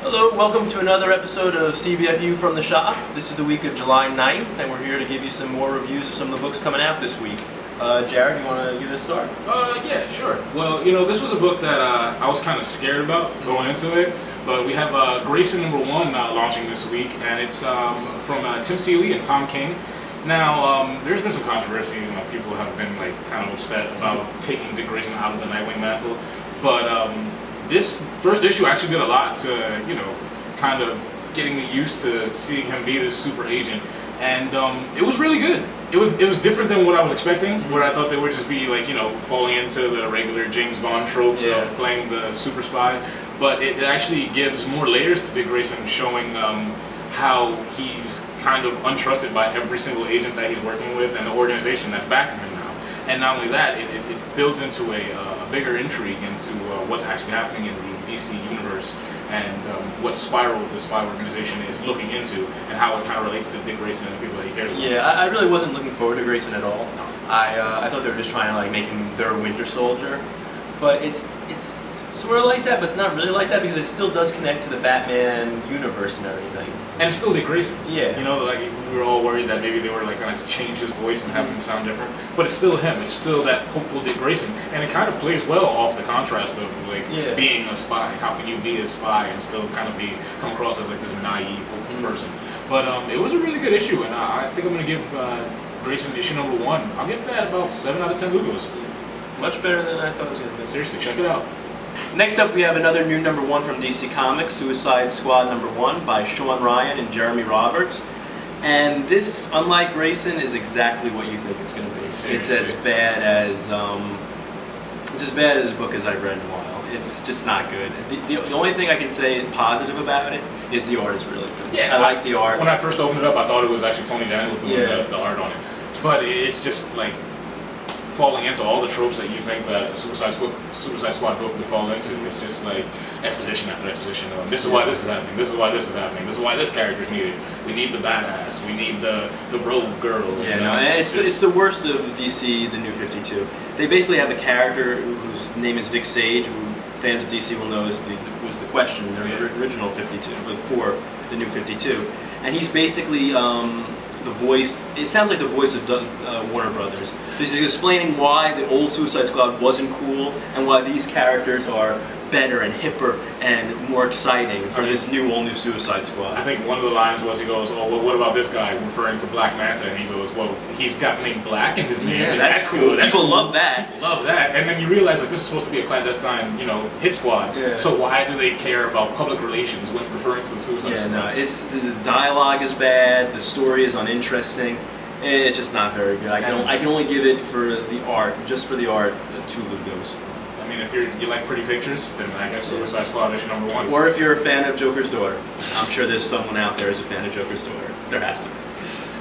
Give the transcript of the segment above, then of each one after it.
Hello, welcome to another episode of CBFU from the shop. This is the week of July 9th, and we're here to give you some more reviews of some of the books coming out this week. Jared, you want to give it a start? Yeah, sure. Well, this was a book that I was kind of scared about going into it, but we have Grayson #1 launching this week, and it's from Tim Seeley and Tom King. Now, there's been some controversy. People have been kind of upset about taking Dick Grayson out of the Nightwing mantle, but this first issue actually did a lot to, kind of getting me used to seeing him be this super agent, and it was really good. It was different than what I was expecting, where I thought they would just be falling into the regular James Bond tropes of playing the super spy, but it actually gives more layers to Dick Grayson, showing how he's kind of untrusted by every single agent that he's working with and the organization that's backing him now. And not only that, it builds into a bigger intrigue into what's actually happening in the DC universe and what spiral the spy organization is looking into and how it kind of relates to Dick Grayson and the people that he cares about. Yeah, I really wasn't looking forward to Grayson at all. No. I thought they were just trying to make him their Winter Soldier, but it's sort of like that, but it's not really like that because it still does connect to the Batman universe and everything. And it's still Dick Grayson. Yeah. We were all worried that maybe they were going to change his voice and have him sound different, but it's still him. It's still that hopeful Dick Grayson, and it kind of plays well off the contrast of being a spy. How can you be a spy and still kind of come across as this naive, hopeful person? But it was a really good issue, and I think I'm going to give Grayson issue #1. I'll give that about 7 out of 10 Lugos. Much better than I thought it was going to be. Seriously, check it out. Next up, we have another new #1 from DC Comics, Suicide Squad #1 by Sean Ryan and Jeremy Roberts. And this, unlike Grayson, is exactly what you think it's going to be. Seriously. It's as bad as a book as I've read in a while. It's just not good. The only thing I can say positive about it is the art is really good. Yeah, I like the art. When I first opened it up, I thought it was actually Tony Daniel doing the art on it. But it's just falling into all the tropes that you think that a Suicide Squad book would fall into. It's just exposition after exposition. This is why this is happening. This is why this is happening. This is why this character is needed. We need the badass. We need the rogue girl. Yeah, no, it's the worst of DC, the New 52. They basically have a character whose name is Vic Sage, who fans of DC will know was the Question, the original 52, for the New 52, and he's basically the voice. It sounds like the voice of Warner Brothers. This is explaining why the old Suicide Squad wasn't cool and why these characters are better and hipper and more exciting for this all new Suicide Squad. I think one of the lines was, he goes, "Oh, well, what about this guy?" referring to Black Manta, and he goes, "Well, he's got the name Black in his name." Yeah, that's cool. People love that. Love that. And then you realize this is supposed to be a clandestine, hit squad. Yeah. So why do they care about public relations when referring to the Suicide Squad? No, the dialogue is bad. The story is uninteresting. It's just not very good. I can only give it for the art, just for the art, 2 Lugos. I mean, if you like pretty pictures, then I guess Suicide Squad issue #1. Or if you're a fan of Joker's daughter. I'm sure there's someone out there who's a fan of Joker's daughter. There has to be.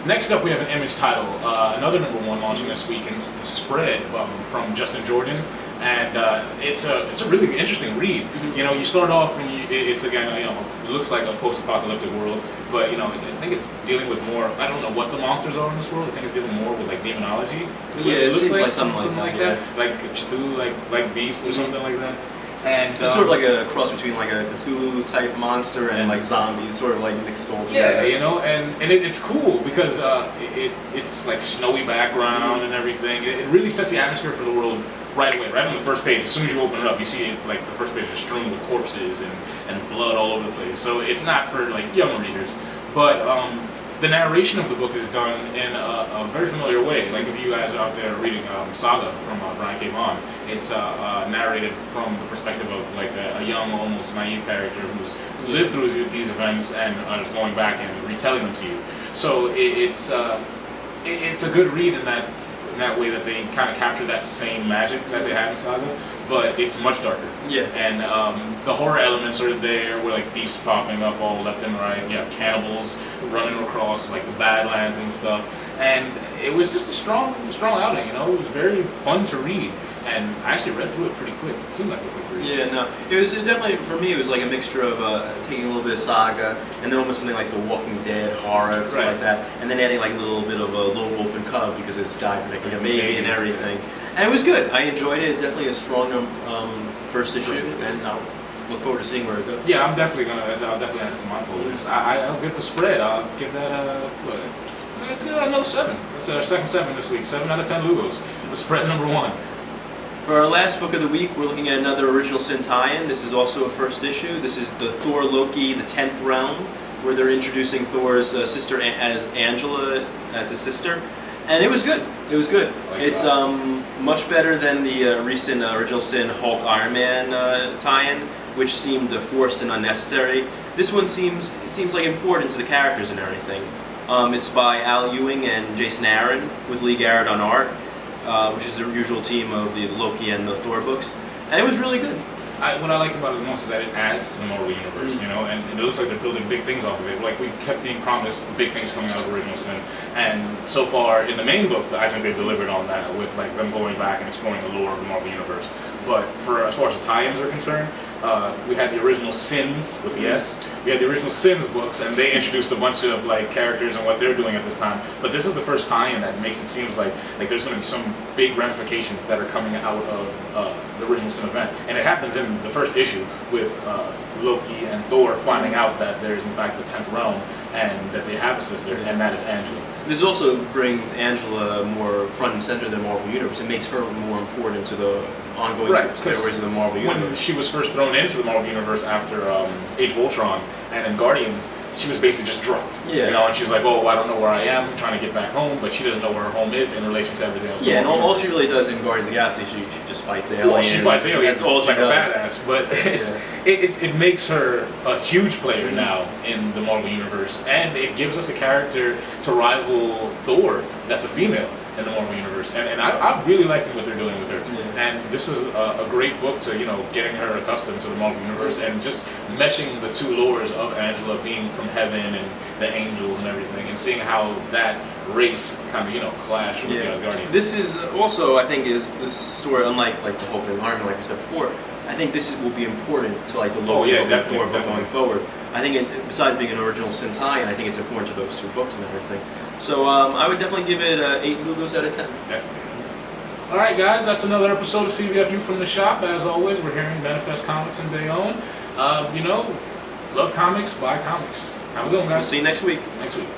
Next up, we have an Image title, another #1 launching this week, and it's The Spread from Justin Jordan. And it's a really interesting read. You start off and it's again, it looks like a post-apocalyptic world, but I think it's dealing with more. I don't know what the monsters are in this world. I think it's dealing more with demonology. Yeah, it looks seems like something like that. Like Cthulhu, like beasts or something like that. And it's sort of like a cross between a Cthulhu type monster and zombies, sort of mixed all together. Yeah, and it's cool because it's snowy background and everything. It really sets the atmosphere for the world right away, right on the first page. As soon as you open it up, you see it, the first page is strewn with corpses and blood all over the place. So it's not for young readers, but the narration of the book is done in a very familiar way. If you guys are out there reading Saga from Brian K. Vaughan, it's narrated from the perspective of a young, almost naive character who's lived through these events and is going back and retelling them to you. So it's a good read in that way that they kind of capture that same magic that they had in Saga, but it's much darker. Yeah. And the horror elements are there, with beasts popping up all left and right. You have cannibals running across the Badlands and stuff. And it was just a strong outing. It was very fun to read. And I actually read through it pretty quick. It seemed like a quick read. Yeah, no. It was definitely, for me, it was a mixture of taking a little bit of Saga and then almost something like The Walking Dead, horror, and stuff like that. And then adding a little bit of a Lone Wolf and Cub because it's died making a baby and everything. And it was good. I enjoyed it. It's definitely a strong first issue. And look forward to seeing where it goes. Yeah, I'll definitely add it to my pull list. I'll get the spread. I'll give that let's give that another 7. That's our second 7 this week. 7 out of 10 Lugos. The spread number 1. For our last book of the week, we're looking at another Original Sin tie-in. This is also a first issue. This is the Thor Loki, the 10th Realm, where they're introducing Thor's sister as Angela as his sister. And it was good. It was good. It's much better than the recent Original Sin Hulk Iron Man tie-in, which seemed forced and unnecessary. This one seems like important to the characters and everything. It's by Al Ewing and Jason Aaron with Lee Garrett on art, which is the usual team of the Loki and the Thor books. And it was really good. What I liked about it the most is that it adds to the Marvel Universe, you know, and it looks like they're building big things off of it. Like, we kept being promised big things coming out of Original Sin, and so far in the main book, I think they've delivered on that with like them going back and exploring the lore of the Marvel Universe. But as far as the tie-ins are concerned, we had the Original Sins with the S. We had the Original Sins books, and they introduced a bunch of like characters and what they're doing at this time. But this is the first tie-in that makes it seem like there's going to be some big ramifications that are coming out of the Original Sin event, and it happens in the first issue with Loki and Thor finding out that there's in fact the 10th Realm and that they have a sister, and that it's Angela. This also brings Angela more front and center in the Marvel Universe. It makes her more important to the ongoing stories of the Marvel Universe. When she was first thrown into the Marvel Universe after Age of Ultron and in Guardians, she was basically just dropped. Yeah. You know, and she's like, oh, I don't know where I am, I'm trying to get back home, but she doesn't know where her home is in relation to everything else. Yeah, and all she really does in Guardians of the Galaxy, she just fights aliens. Well, she fights aliens, that's all she like does. a badass, but it makes her a huge player now in the Marvel Universe, and it gives us a character to rival Thor that's a female in the Marvel Universe, and I'm really liking what they're doing with her. Yeah. And this is a great book to, you know, getting her accustomed to the Marvel Universe and just meshing the two lores of Angela being from heaven and the angels and everything, and seeing how that race kind of, you know, clash with the Asgardians. This is also, I think, this story, unlike like the Hulk and Iron Man, like we said before, I think this will be important to like the Loki book and Thor book going forward. I think besides being an Original Sin tie-in, I think it's important to those two books and everything. So I would definitely give it 8 Lugos out of 10. Definitely. All right, guys, that's another episode of CBFU from the shop. As always, we're here in Manifest Comics in Bayonne. You know, love comics, buy comics. Have a good one, guys. We'll see you next week. Next week.